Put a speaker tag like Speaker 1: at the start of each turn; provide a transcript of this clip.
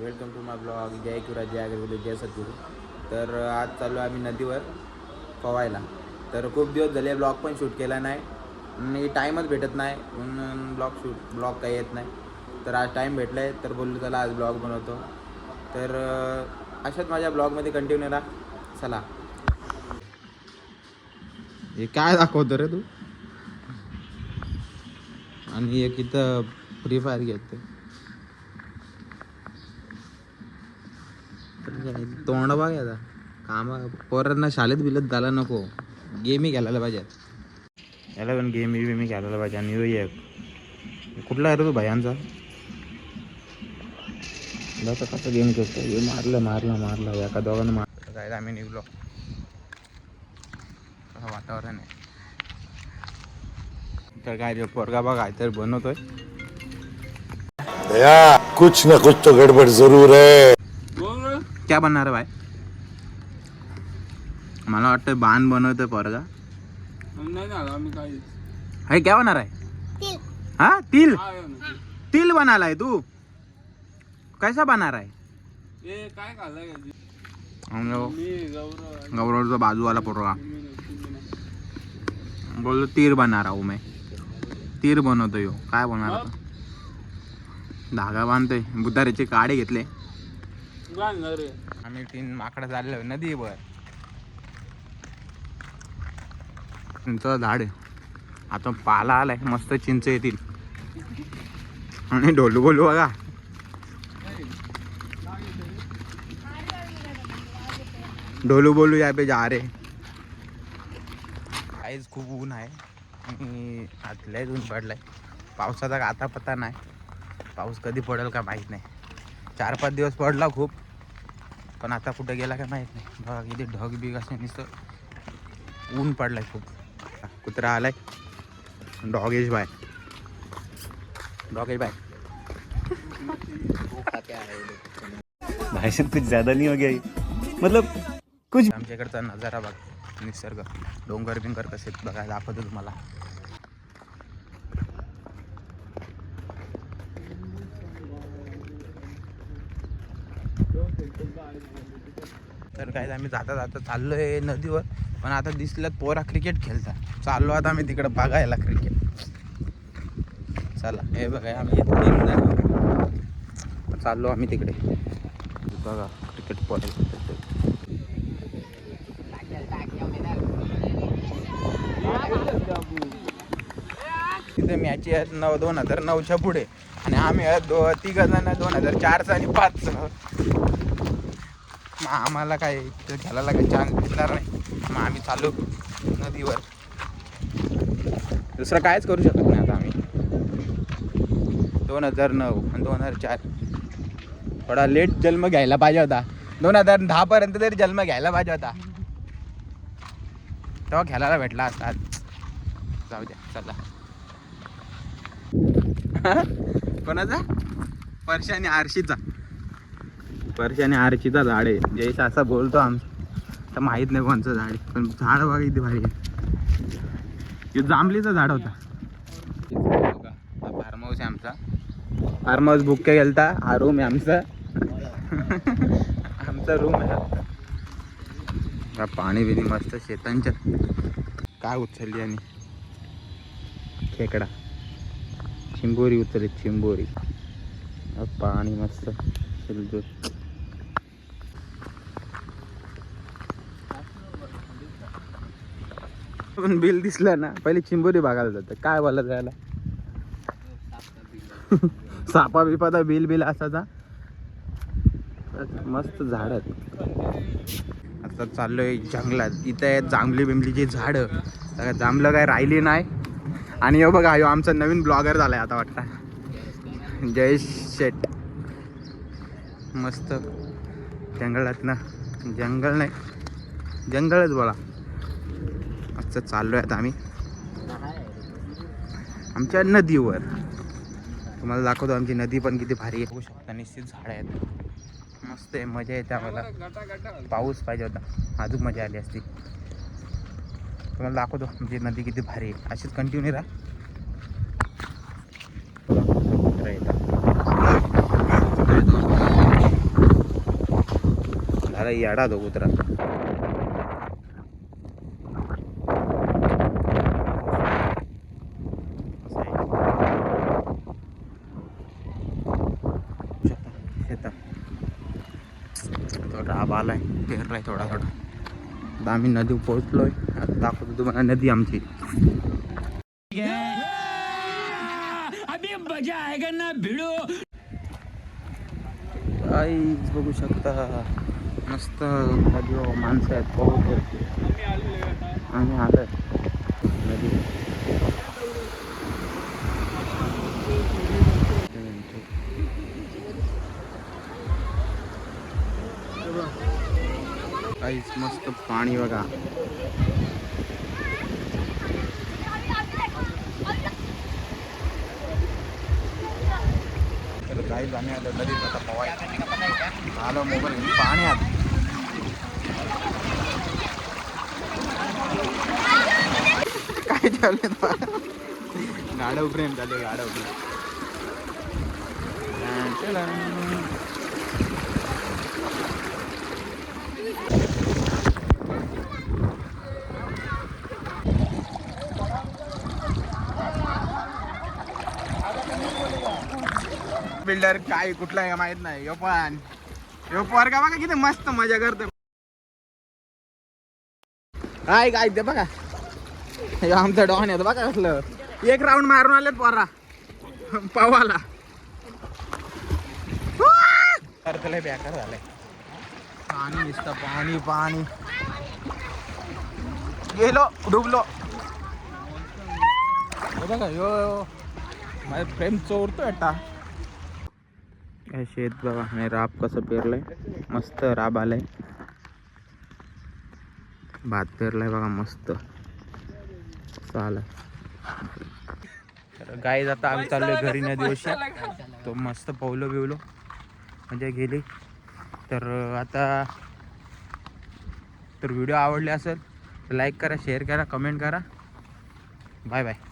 Speaker 1: Welcome to my blog. जय किरा जय अगरगुले जय सद्गुरू. तर आज चालू आहे आम्ही नदीवर पवायला. तर खूप दिवस झाले ब्लॉग पण शूट केला नाही आणि टाईमच भेटत नाही म्हणून ब्लॉग काही येत नाही. तर आज टाईम भेटला आहे तर बोललो चला आज ब्लॉग बनवतो. तर अशाच माझ्या ब्लॉगमध्ये कंटिन्यू राहा. चला. हे काय दाखवतो रे तू? आणि एक इथं फ्री फायर घेतो. तोंड बघ आता काम पोरांना शाळेत बिलत झाला नको. गेमही घ्यायला पाहिजे. याला पण गेमी घ्यायला पाहिजे. आणि एक कुठला आहे रे तो भयांचा कसं गेम खेळतो. हे मारलं एका दोघांना मारलं. काय आम्ही निघलो. कसं वातावरण आहे तर काय पोरगा बघा तर बनवतोय.
Speaker 2: भैया कुछ न कुछ तो गड़बड़ जरूर है.
Speaker 1: क्या बनणार आहे भाई? मला वाटतं बाण बनवतोय पोरगा. है क्या बनणार आहे? हा तिल तिल बनाला है तू. कैसा बना रहा है? गौरवचा बाजूवाला पोरगा बोललो तीर बना रहा हूँ मैं. तीर बनवतोय. काय बनणार आता? धागा बांधतोय. बुधारीचे काडे घेतले. आम्ही 3 माकडं चाललो नदीवर. चिंचचं झाड आहे. आता पाला आलाय मस्त. चिंच येतील. आणि ढोलू बोलू बघा. ढोलू बोलू या पे जा रे. काहीच खूप ऊन आहे आणि आतल्याच ऊन पडलाय. पावसाचा आता पत्ता नाही. पाऊस कधी पडेल का माहीत नाही. 4-5 दिवस पडला खूप पण आता कुठे गेला का माहीत नाही. बघा इथे ढग बिग असे नुसतं ऊन पडलाय खूप. कुत्रा आलाय. डॉगेश बाय.
Speaker 3: भाई साहब कुछ ज्यादा नहीं हो गया ये? मतलब कुछ.
Speaker 1: आमच्याकडचा नजारा बघ. निसर्ग डोंगर बिंगर कसे बघा दाखवतो तुम्हाला. तर काय आम्ही जाता चाललोय नदीवर. पण आता दिसल्यात पोरा क्रिकेट खेळतात. चाललो आता आम्ही तिकडे बघायला क्रिकेट. चला हे बघा आम्ही चाललो आम्ही तिकडे बघा क्रिकेट पोरा. तिथे मॅच आहेत 2009च्या पुढे आणि आम्ही तिघजण 2004चा आणि 5चा. मग आम्हाला काय खेळायला काही चान्स भेटणार नाही. मग आम्ही चालू नदीवर. दुसरं कायच करू शकत नाही आता आम्ही. 2009 आणि 2004 थोडा लेट जन्म घ्यायला पाहिजे होता. 2010 पर्यंत तरी जन्म घ्यायला पाहिजे होता. तेव्हा खेळायला भेटला असतात. जाऊ द्या चला. कोणाचा? परशा आणि आरशीचा झाड आहे. जयसा असं बोलतो आमचं तर माहीत नाही कोणचं झाड आहे. पण झाड बघा किती भारी आहे. हे जांभलीचं झाड होता. फार्म हाऊस आहे आमचा. फार्म हाऊस बुक केलता. हा रूम आहे आमचा. आमचा रूम आहे. पाणी बिणी मस्त शेतांच्या. काय उचलली आणि खेकडा चिंबोरी उचलली. चिंबोरी पाणी मस्त. पण बिल दिसलं ना पहिले चिंबोरी बघायला जातं. काय बोला जायला सापा बिपाचा बिल असाचा. मस्त झाड आहेत. आता चाललोय जंगलात. इथं आहेत जांभली बिंबलीची झाडं. जांभलं काय राहिली नाही. आणि हे बघा ह्यो आमचा नवीन ब्लॉगर झालाय आता वाटतं. जयेश शेट. मस्त जंगलात ना. जंगल नाही जंगलच बोला. मस्त चाललोय आता आम्ही आमच्या नदीवर. तुम्हाला दाखवतो आमची नदी पण किती भारी आहे. बघू शकता निश्चित झाडं आहेत. मस्त आहे. मजा येते आम्हाला. पाऊस पाहिजे होता अजून मजा आली असती. तुम्हाला दाखवतो आमची नदी किती भारी आहे. अशीच कंटिन्यू राहा. अरे येडा तो कुत्रा. तो राब आलाय पेरलाय थोडा थोडा. आता आम्ही नदी पोहोचलोय. आता दाखवतो तुम्हाला नदी आमची. काहीच बघू शकता मस्त नदीवर माणसं आहेत. पाऊस आम्ही आलोय नदी. काहीच मस्त पाणी बघा. तर काहीच आम्ही आलो नदीत आता पवायला. आलो मोबाईल घेऊन पाण्यात. काय चालू गाडव प्रेम चालू आहे. गाडव प्रेम. बिल्डर काय कुठला आहे माहित नाही. यो पोरगा बघा किती मस्त मजा करतो. काय काय ते बघा आमचं डॉन येतो बघा कसलं. एक राऊंड मारून आलेत पोरा पवाला. तर त्याला बेकार झालंय. पाणी दिसतं पाणी पाणी. गेलो डुबलो. बघा यो माझ्या प्रेम चोरतो आता. काय शेत बघा आणि राब कसं पेरलंय. मस्त राब आलंय. भात पेरलाय बघा मस्त चालय. तर गाईज आता आम्ही चाललोय घरी नदीवशी. तो मस्त पवलो बिवलो म्हणजे गेली. तर आता तर व्हिडिओ आवडले असेल तर लाईक करा, शेअर करा, कमेंट करा. Bye bye.